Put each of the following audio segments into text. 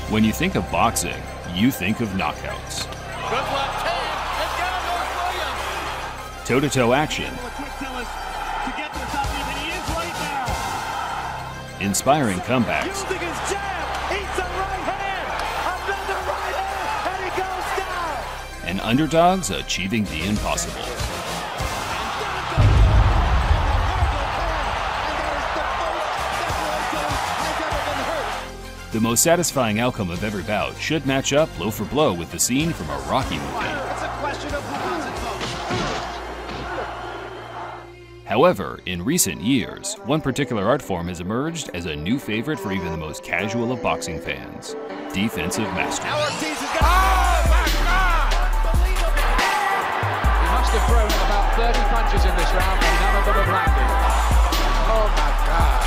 When you think of boxing, you think of knockouts. Good left hand, and down goes Williams. Toe-to-toe action. Inspiring comebacks. Using his jab, eats a right hand, another right hand, and he goes down. And underdogs achieving the impossible. The most satisfying outcome of every bout should match up blow for blow with the scene from a Rocky movie. It's a question of who wants it most. However, in recent years, one particular art form has emerged as a new favorite for even the most casual of boxing fans: defensive mastery. Oh my God! He must have thrown about 30 punches in this round and none of them have landed. Oh my God.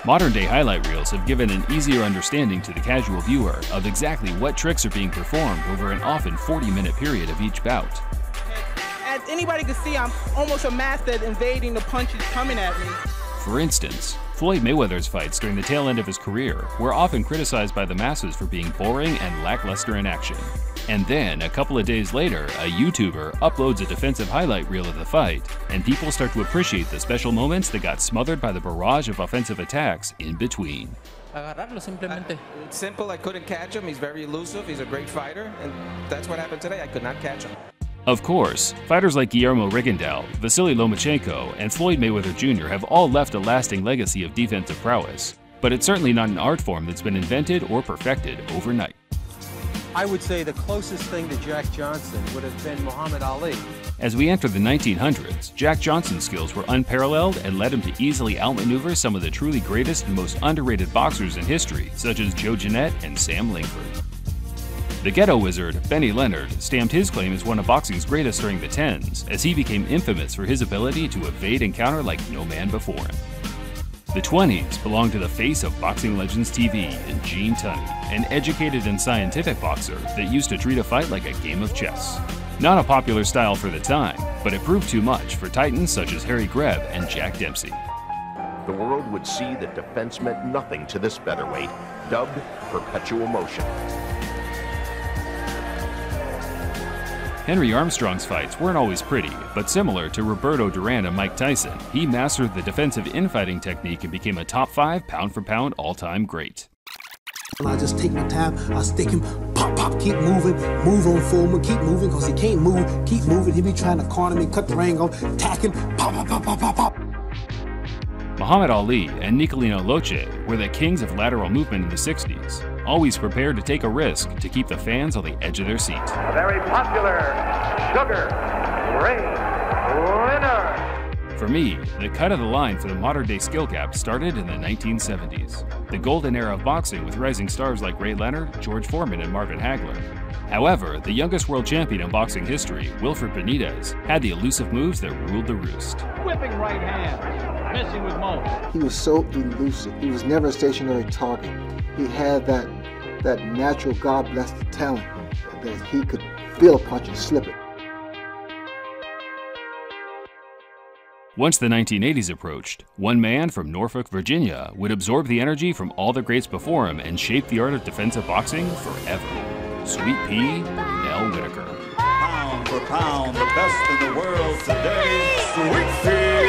Modern-day highlight reels have given an easier understanding to the casual viewer of exactly what tricks are being performed over an often 40-minute period of each bout. As anybody can see, I'm almost a master at evading the punches coming at me. For instance, Floyd Mayweather's fights during the tail end of his career were often criticized by the masses for being boring and lackluster in action. And then, a couple of days later, a YouTuber uploads a defensive highlight reel of the fight, and people start to appreciate the special moments that got smothered by the barrage of offensive attacks in between. It's simple, I couldn't catch him, he's very elusive, he's a great fighter, and that's what happened today, I could not catch him. Of course, fighters like Guillermo Rigondeaux, Vasily Lomachenko, and Floyd Mayweather Jr. have all left a lasting legacy of defensive prowess, but it's certainly not an art form that's been invented or perfected overnight. I would say the closest thing to Jack Johnson would have been Muhammad Ali. As we enter the 1900s, Jack Johnson's skills were unparalleled and led him to easily outmaneuver some of the truly greatest and most underrated boxers in history, such as Joe Jeanette and Sam Langford. The ghetto wizard, Benny Leonard, stamped his claim as one of boxing's greatest during the 10s, as he became infamous for his ability to evade and counter like no man before him. The 20s belonged to the face of Boxing Legends TV in Gene Tunney, an educated and scientific boxer that used to treat a fight like a game of chess. Not a popular style for the time, but it proved too much for titans such as Harry Greb and Jack Dempsey. The world would see that defense meant nothing to this featherweight, dubbed perpetual motion. Henry Armstrong's fights weren't always pretty, but similar to Roberto Duran and Mike Tyson, he mastered the defensive infighting technique and became a top 5 pound-for-pound all-time great. I just take my time, I stick him, pop, pop, keep moving, move on Foreman, keep moving, because he can't move, keep moving, he be trying to corner me, cut the ring off, tack him, pop, pop, pop, pop, pop, pop. Muhammad Ali and Nicolino Loche were the kings of lateral movement in the 60s, always prepared to take a risk to keep the fans on the edge of their seat. A very popular Sugar Ray Leonard. For me, the cut of the line for the modern-day skill gap started in the 1970s, the golden era of boxing with rising stars like Ray Leonard, George Foreman, and Marvin Hagler. However, the youngest world champion in boxing history, Wilfred Benitez, had the elusive moves that ruled the roost. Whipping right hand, missing with most. He was so elusive. He was never a stationary target. He had that natural God-blessed talent that he could feel a punch and slip it. Once the 1980s approached, one man from Norfolk, Virginia would absorb the energy from all the greats before him and shape the art of defensive boxing forever. Sweet Pea Nell Whitaker. Pound for pound, the best in the world today, Sweet Pea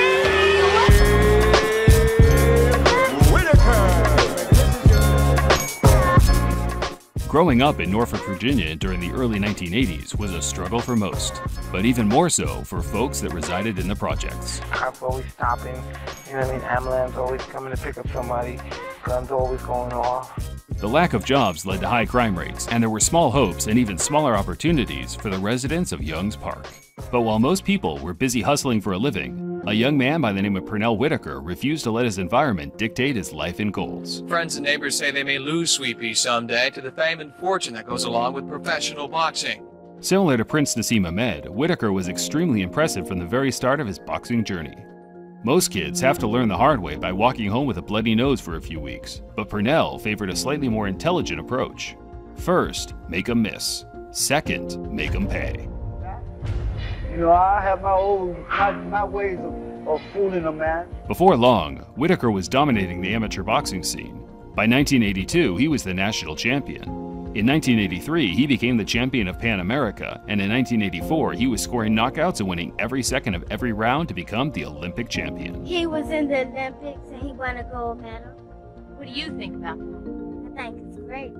Whitaker. Growing up in Norfolk, Virginia during the early 1980s was a struggle for most, but even more so for folks that resided in the projects. Cops always stopping, you know what I mean? Ambulance always coming to pick up somebody, guns always going off. The lack of jobs led to high crime rates, and there were small hopes and even smaller opportunities for the residents of Young's Park. But while most people were busy hustling for a living, a young man by the name of Pernell Whitaker refused to let his environment dictate his life and goals. Friends and neighbors say they may lose Sweet Pea someday to the fame and fortune that goes along with professional boxing. Similar to Prince Nassim Ahmed, Whitaker was extremely impressive from the very start of his boxing journey. Most kids have to learn the hard way by walking home with a bloody nose for a few weeks, but Purnell favored a slightly more intelligent approach. First, make 'em miss. Second, make 'em pay. You know, I have my ways of fooling them, man. Before long, Whitaker was dominating the amateur boxing scene. By 1982, he was the national champion. In 1983, he became the champion of Pan America, and in 1984, he was scoring knockouts and winning every second of every round to become the Olympic champion. He was in the Olympics and he won a gold medal. What do you think about that? I think it's great.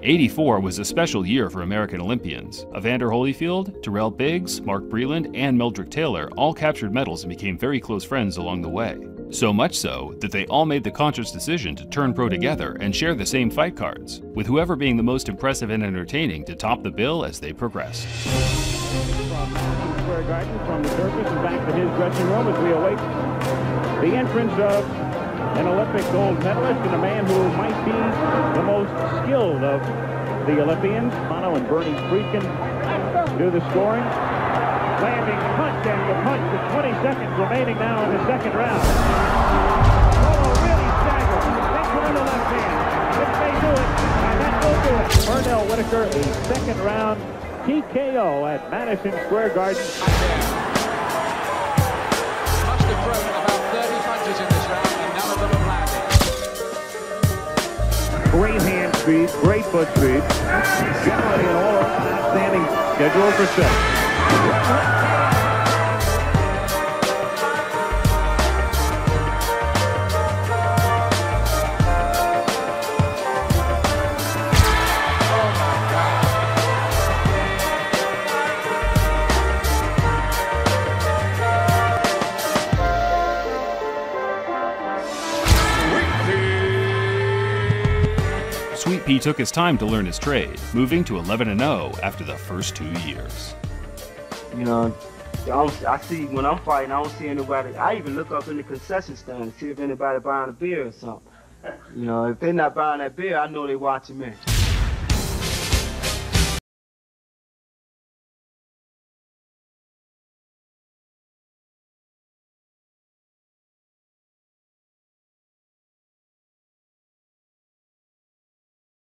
84 was a special year for American Olympians. Evander Holyfield, Terrell Biggs, Mark Breland, and Meldrick Taylor all captured medals and became very close friends along the way. So much so that they all made the conscious decision to turn pro together and share the same fight cards, with whoever being the most impressive and entertaining to top the bill as they progressed. From Madison Square Garden, from the circus and back to his dressing room as we await the entrance of an Olympic gold medalist and a man who might be the most skilled of the Olympians. Bono and Bernie Friedkin do the scoring. Landing punch and the punch with 20 seconds remaining now in the second round. Oh, really staggered. Big one in the left hand. This may do it, and that will do it. Purnell Whitaker, a second round TKO at Madison Square Garden. Must have thrown about 30 punches in this round, and none of them have landed. Great hand speed, great foot speed. Generally an all-around outstanding schedule for six. Sweet Pea took his time to learn his trade, moving to 11-0 after the first 2 years. You know, I see when I'm fighting, I don't see anybody. I even look up in the concession stand to see if anybody buying a beer or something. You know, if they're not buying that beer, I know they're watching me.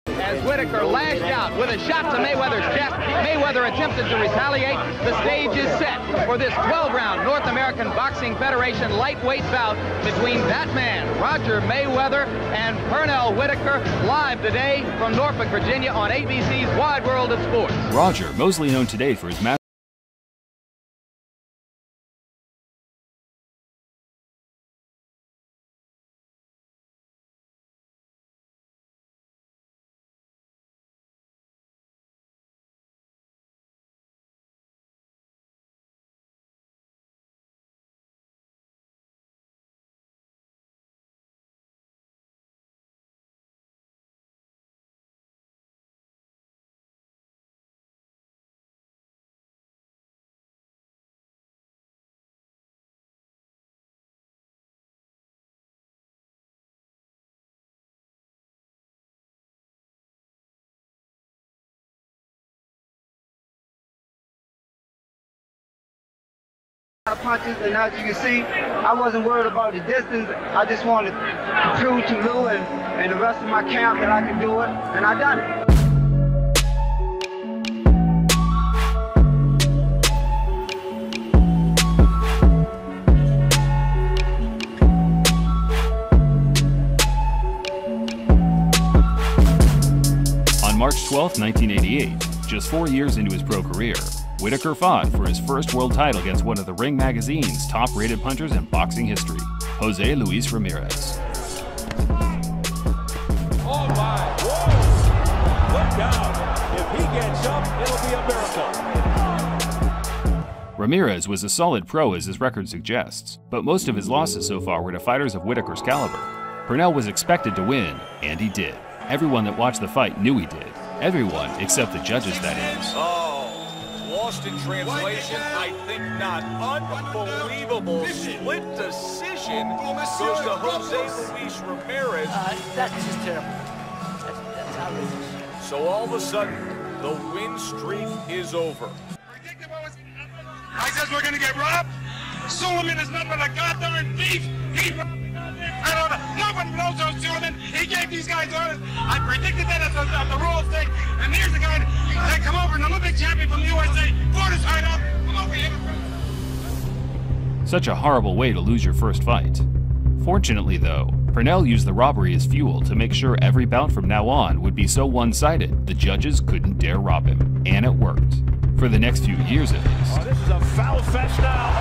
As Whitaker lashed out with a shot to Mayweather's chest, Mayweather attempted to retaliate. The stage is set for this 12-round North American Boxing Federation lightweight bout between that man, Roger Mayweather, and Purnell Whitaker, live today from Norfolk, Virginia on ABC's Wide World of Sports. Roger, mostly known today for his Punches, and as you can see, I wasn't worried about the distance. I just wanted to prove to Lou and the rest of my camp that I could do it, and I done it. On March 12, 1988, just 4 years into his pro career, Whitaker fought for his first world title against one of the Ring magazine's top-rated punchers in boxing history, Jose Luis Ramirez. Oh my! Whoa! Look out! If he gets up, it'll be a miracle. Ramirez was a solid pro as his record suggests, but most of his losses so far were to fighters of Whitaker's caliber. Purnell was expected to win, and he did. Everyone that watched the fight knew he did. Everyone except the judges, that is. Lost in translation, I think not. Unbelievable split decision goes to Jose Luis Ramirez. That's just terrible. That's outrageous. So all of a sudden, the win streak is over. I said we're going to get robbed. Suleiman is nothing but a goddamn thief. I don't know. Nobody knows those Suleiman. He gave these guys orders. I predicted that as the rules thing. And here's the guy that come over, an Olympic champion from the USA. Brought his height up. Come over here. Such a horrible way to lose your first fight. Fortunately, though, Purnell used the robbery as fuel to make sure every bout from now on would be so one-sided the judges couldn't dare rob him. And it worked. For the next few years, at least. Oh, this is a foul fest now.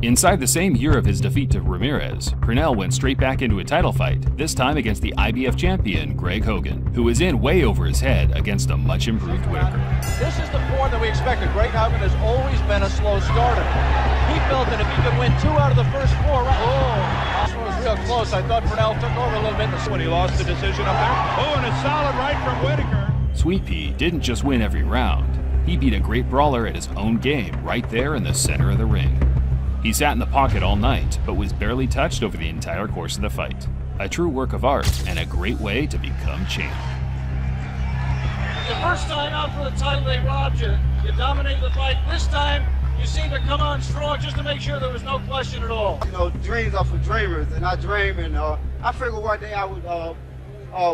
Inside the same year of his defeat to Ramirez, Purnell went straight back into a title fight, this time against the IBF champion Greg Hogan, who was in way over his head against a much-improved Whitaker. This is the form that we expected. Greg Hogan has always been a slow starter. He felt that if he could win 2 out of the first 4 rounds, this one was real close. I thought Purnell took over a little bit when he lost the decision up there. Oh, and a solid right from Whitaker. Sweet Pea didn't just win every round. He beat a great brawler at his own game right there in the center of the ring. He sat in the pocket all night, but was barely touched over the entire course of the fight. A true work of art and a great way to become champ. The first time out for the title, they robbed you. You dominated the fight. This time, you seem to come on strong just to make sure there was no question at all. You know, dreams are for dreamers, and I dream, and I figured one day I would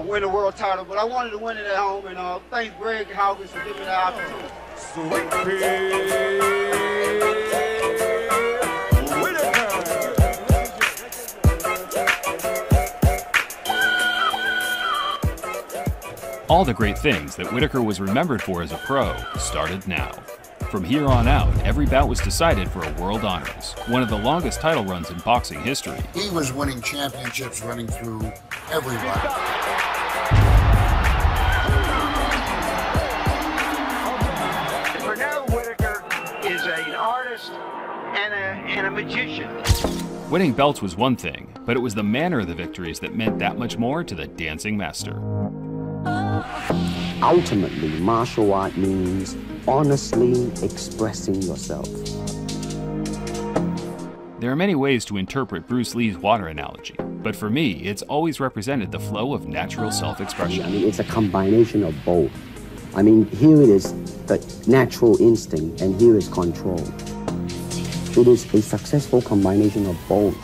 win a world title, but I wanted to win it at home, and thanks Greg Hogan for giving me that opportunity. Sweet Pea. All the great things that Whitaker was remembered for as a pro started now. From here on out, every bout was decided for a world honors, one of the longest title runs in boxing history. He was winning championships running through everybody. Purnell Whitaker is an artist and a magician. Winning belts was one thing, but it was the manner of the victories that meant that much more to the dancing master. Ultimately, martial art means honestly expressing yourself. There are many ways to interpret Bruce Lee's water analogy, but for me, it's always represented the flow of natural self-expression. I mean, it's a combination of both. I mean, here it is the natural instinct, and here is control. It is a successful combination of both.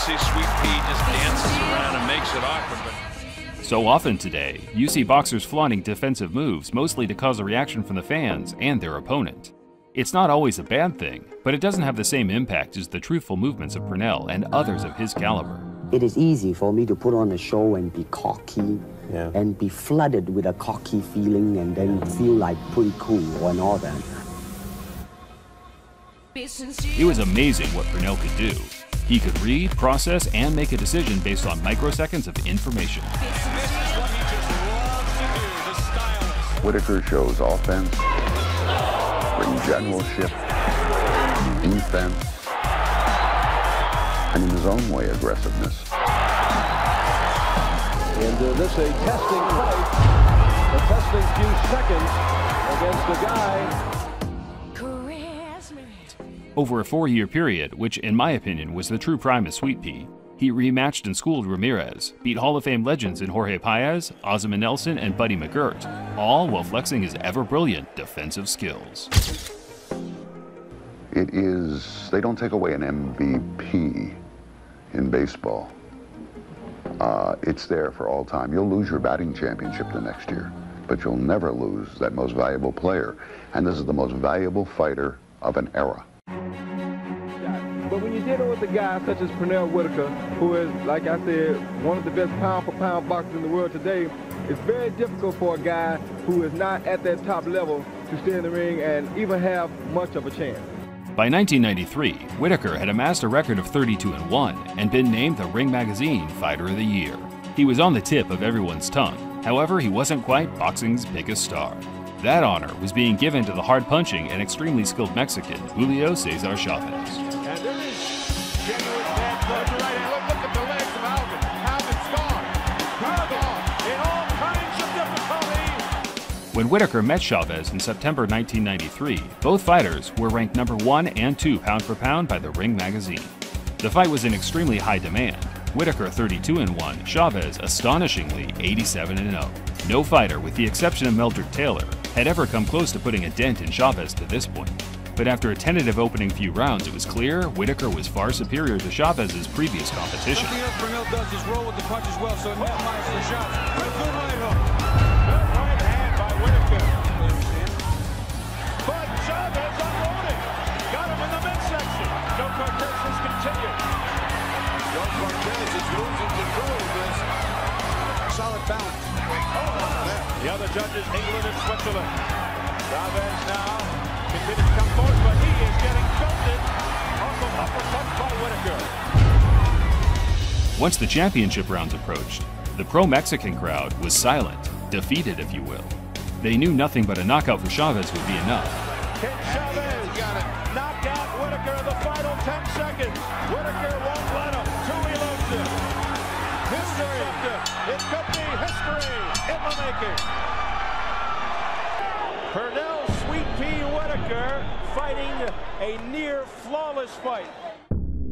Sweet Pea just dances around and makes it awkward. But so often today, you see boxers flaunting defensive moves mostly to cause a reaction from the fans and their opponent. It's not always a bad thing, but it doesn't have the same impact as the truthful movements of Purnell and others of his caliber. It is easy for me to put on a show and be cocky and be flooded with a cocky feeling and then feel like pretty cool and all that. It was amazing what Purnell could do. He could read, process, and make a decision based on microseconds of information. Whitaker shows offense, ring generalship, defense, and in his own way, aggressiveness. And this a testing fight, a testing few seconds against the guy. Over a 4-year period, which in my opinion was the true prime of Sweet Pea, he rematched and schooled Ramirez, beat Hall of Fame legends in Jorge Paez, Ozzie Nelson, and Buddy McGirt, all while flexing his ever-brilliant defensive skills. It is, they don't take away an MVP in baseball. It's there for all time. You'll lose your batting championship the next year, but you'll never lose that most valuable player. And this is the most valuable fighter of an era. But when you're dealing with a guy such as Purnell Whitaker, who is, like I said, one of the best pound-for-pound boxers in the world today, it's very difficult for a guy who is not at that top level to stay in the ring and even have much of a chance. By 1993, Whitaker had amassed a record of 32-1 and been named the Ring Magazine Fighter of the Year. He was on the tip of everyone's tongue. However, he wasn't quite boxing's biggest star. That honor was being given to the hard-punching and extremely skilled Mexican, Julio Cesar Chavez. And there is genuine bad blood right hand. Look at the legs of Alvin. Alvin's gone. He's gone. In all kinds of difficulty. When Whitaker met Chavez in September 1993, both fighters were ranked number 1 and 2 pound for pound by the Ring Magazine. The fight was in extremely high demand. Whitaker 32-1, Chavez astonishingly 87-0. No fighter, with the exception of Meldrick Taylor, had ever come close to putting a dent in Chavez to this point. But after a tentative opening few rounds, it was clear Whitaker was far superior to Chavez's previous competition. Something else Purnell does is roll with the punches well, so it minimizes the shots. Good right hook. Good right hand by Whitaker. But Chavez unloading. Got him in the midsection. Joe Cortez has continued. Joe Cortez is losing control of this. Solid balance. The other judges, England and Switzerland. Chavez now continues to come forward, but he is getting jolted off of uppercuts by Whitaker. Once the championship rounds approached, the pro-Mexican crowd was silent, defeated if you will. They knew nothing but a knockout for Chavez would be enough. Can Chavez knock out Whitaker in the final 10 seconds? Whitaker won't let him. Too elusive. History. It could be history in the making. Purnell Sweet Pea Whitaker fighting a near flawless fight.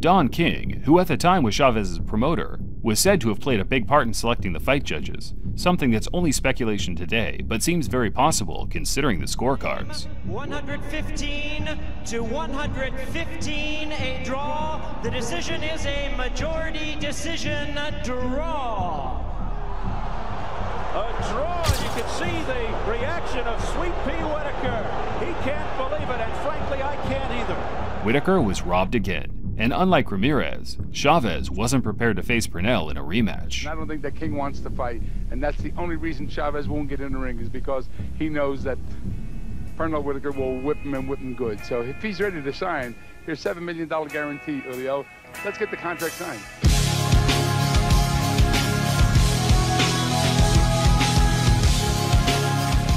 Don King, who at the time was Chavez's promoter, was said to have played a big part in selecting the fight judges, something that's only speculation today, but seems very possible considering the scorecards. 115 to 115, a draw. The decision is a majority decision draw. A draw, and you can see the reaction of Sweet Pea Whitaker. He can't believe it, and frankly, I can't either. Whitaker was robbed again. And unlike Ramirez, Chavez wasn't prepared to face Purnell in a rematch. I don't think that King wants to fight, and that's the only reason Chavez won't get in the ring is because he knows that Purnell Whitaker will whip him and whip him good. So if he's ready to sign, here's $7 million guarantee, Julio. Let's get the contract signed.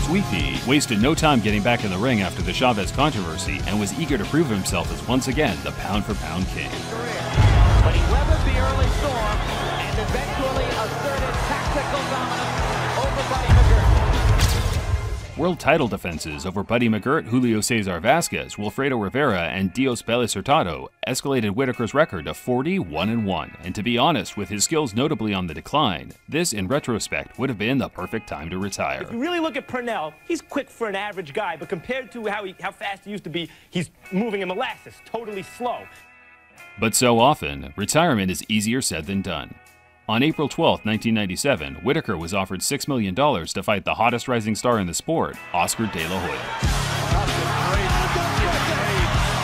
Sweet Pea wasted no time getting back in the ring after the Chavez controversy and was eager to prove himself as once again the pound-for-pound king. But he weathered the early storm and eventually asserted tactical dominance over Buddy McGirt. World title defenses over Buddy McGirt, Julio Cesar Vasquez, Wilfredo Rivera, and Dios Bellis Hurtado escalated Whitaker's record to 41-1. And to be honest, with his skills notably on the decline, this, in retrospect, would have been the perfect time to retire. If you really look at Purnell, he's quick for an average guy, but compared to how fast he used to be, he's moving in molasses, totally slow. But so often, retirement is easier said than done. On April 12, 1997, Whitaker was offered $6 million to fight the hottest rising star in the sport, Oscar De La Hoya.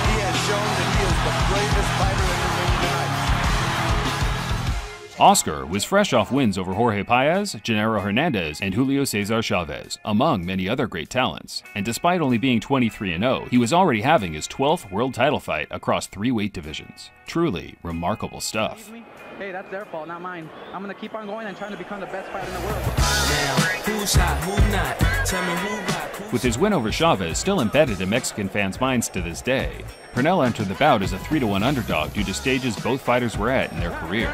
He has shown that he is the bravest fighter in the ring tonight. Oscar was fresh off wins over Jorge Paez, Gennaro Hernandez, and Julio Cesar Chavez, among many other great talents. And despite only being 23-0, he was already having his 12th world title fight across 3 weight divisions. Truly remarkable stuff. Hey, that's their fault, not mine. I'm gonna keep on going and trying to become the best fighter in the world. Who's hot, who not? Tell me who rock. With his win over Chavez still embedded in Mexican fans' minds to this day, Purnell entered the bout as a 3-1 underdog due to stages both fighters were at in their career.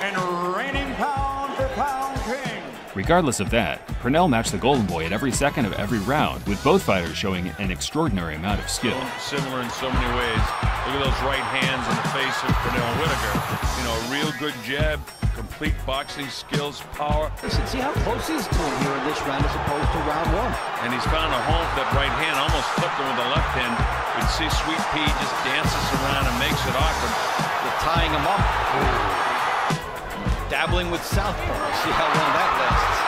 And reigning pound-for-pound king. Regardless of that, Purnell matched the Golden Boy at every second of every round, with both fighters showing an extraordinary amount of skill. Similar in so many ways. Look at those right hands in the face of Purnell Whitaker. You know, a real good jab, complete boxing skills, power. Listen, see how close he's to him here in this round as opposed to round one. And he's found a home for that right hand, almost flipped him with the left hand. You can see Sweet Pea just dances around and makes it awkward. They're tying him up. Ooh. Dabbling with southpaw. See how long that lasts.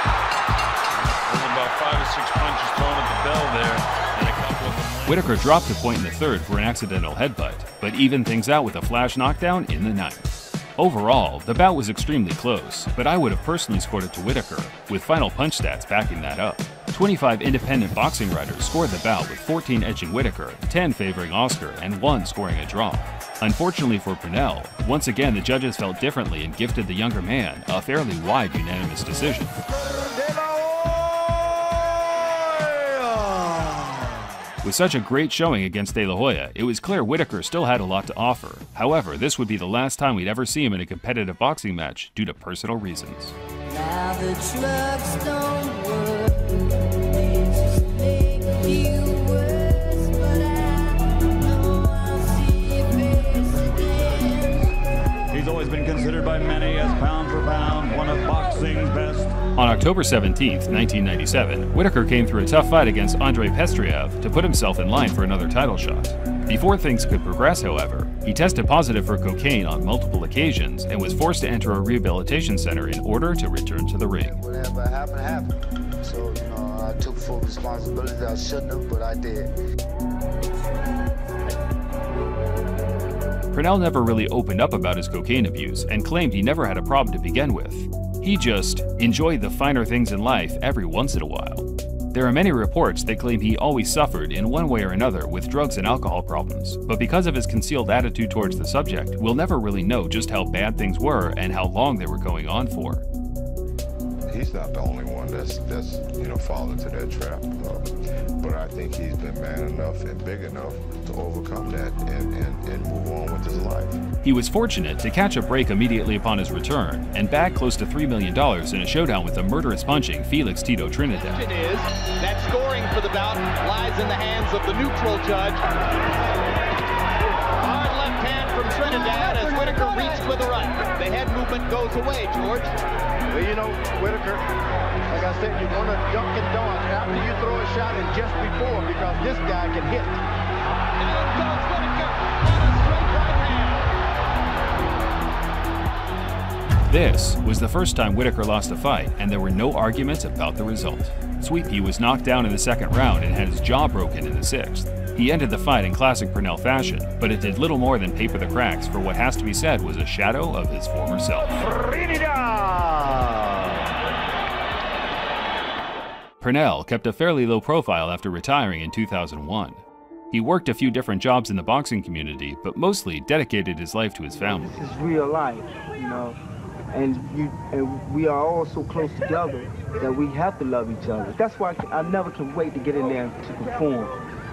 There's about 5 or 6 punches thrown at the bell there, and a couple of them. Whitaker dropped a point in the third for an accidental headbutt, but evened things out with a flash knockdown in the ninth. Overall, the bout was extremely close, but I would have personally scored it to Whitaker, with final punch stats backing that up. 25 independent boxing writers scored the bout, with 14 edging Whitaker, 10 favoring Oscar, and 1 scoring a draw. Unfortunately for Purnell, once again the judges felt differently and gifted the younger man a fairly wide unanimous decision. With such a great showing against De La Hoya, it was clear Whitaker still had a lot to offer. However, this would be the last time we'd ever see him in a competitive boxing match due to personal reasons. Now the drugs don't work, they just make you worse, but I know I'll see your face again. pound, one of boxing's best. On October 17, 1997, Whitaker came through a tough fight against Andrei Pestriev to put himself in line for another title shot. Before things could progress, however, he tested positive for cocaine on multiple occasions and was forced to enter a rehabilitation center in order to return to the ring. Whatever happened, happened. So, I took full responsibility. I shouldn't have, but I did. Purnell never really opened up about his cocaine abuse and claimed he never had a problem to begin with. He just enjoyed the finer things in life every once in a while. There are many reports that claim he always suffered in one way or another with drugs and alcohol problems, but because of his concealed attitude towards the subject, we'll never really know just how bad things were and how long they were going on for. He's not the only one that's fall into that trap, but I think he's been man enough and big enough to overcome that and move on with his life. He was fortunate to catch a break immediately upon his return and bag close to $3 million in a showdown with the murderous punching Felix Tito Trinidad. It is that scoring for the bout lies in the hands of the neutral judge. Hard left hand from Trinidad as Whitaker reached with the right. The head movement goes away, George. Well, Whitaker, like I said, you want to duck and dodge after you throw a shot and just before, because this guy can hit. Down goes Whitaker on a straight right hand. This was the first time Whitaker lost a fight, and there were no arguments about the result. Sweet Pea was knocked down in the second round and had his jaw broken in the sixth. He ended the fight in classic Purnell fashion, but it did little more than paper the cracks for what has to be said was a shadow of his former self. Purnell kept a fairly low profile after retiring in 2001. He worked a few different jobs in the boxing community, but mostly dedicated his life to his family. This is real life, and we are all so close together that we have to love each other. That's why I never can wait to get in there to perform,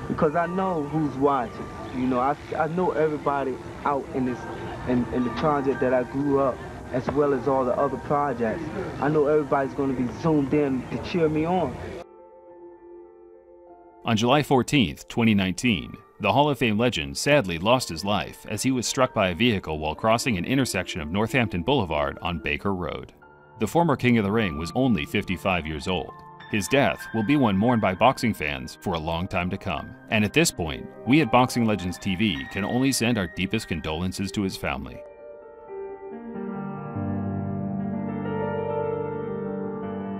because I know who's watching. I know everybody out in the project that I grew up, as well as all the other projects. I know everybody's going to be zoomed in to cheer me on. On July 14, 2019, the Hall of Fame legend sadly lost his life as he was struck by a vehicle while crossing an intersection of Northampton Boulevard on Baker Road. The former King of the Ring was only 55 years old. His death will be one mourned by boxing fans for a long time to come. And at this point, we at Boxing Legends TV can only send our deepest condolences to his family.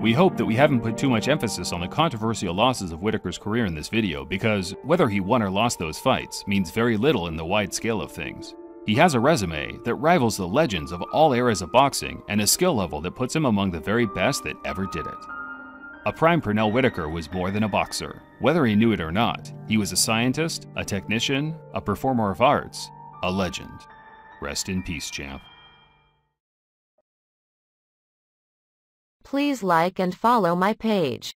We hope that we haven't put too much emphasis on the controversial losses of Whitaker's career in this video, because whether he won or lost those fights means very little in the wide scale of things. He has a resume that rivals the legends of all eras of boxing and a skill level that puts him among the very best that ever did it. A prime Purnell Whitaker was more than a boxer. Whether he knew it or not, he was a scientist, a technician, a performer of arts, a legend. Rest in peace, champ. Please like and follow my page.